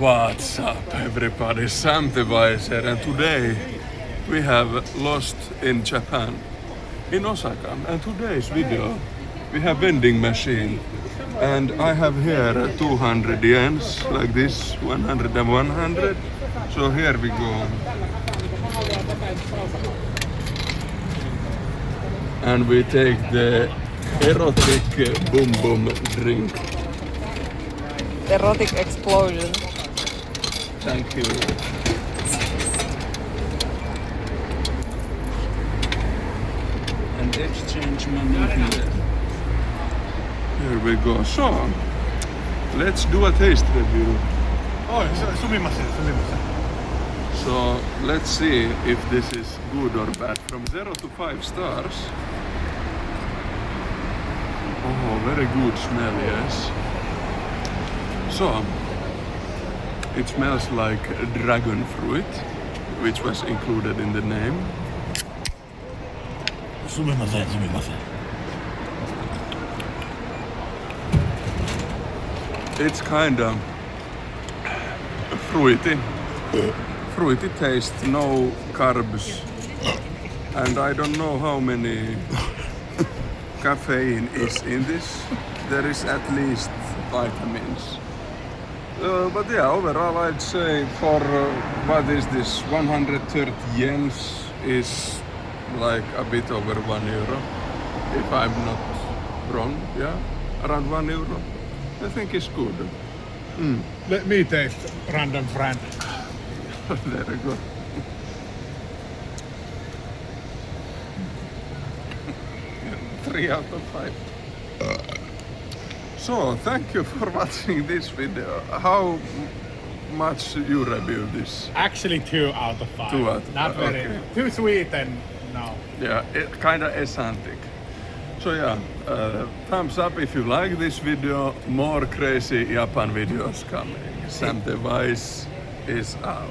What's up everybody, Sam the Weiser, and today we have lost in Japan, in Osaka, and today's video we have vending machine and I have here 200 yens like this, 100 and 100, so here we go. And we take the erotic boom boom drink. Erotic explosion. Thank you. And exchange money here. Here we go. So, let's do a taste review. Oh, sumimasen. So, let's see if this is good or bad. From 0 to 5 stars. Oh, very good smell, yes. So, it smells like dragon fruit, which was included in the name. Sumimasen. It's kind of fruity taste, no carbs, and I don't know how many caffeine is in this. There is at least vitamins. But yeah, overall I'd say for what is this, 130 yens is like a bit over €1, if I'm not wrong, yeah? Around €1. I think it's good. Let me taste random brand. Very good. Three out of 5. So, thank you for watching this video. How much you review this? Actually 2 out of 5. 2 out of 5. Not very. Okay. Too sweet and no. Yeah, kind of eccentric. So yeah, thumbs up if you like this video. More crazy Japan videos coming. Sam the Wise is out.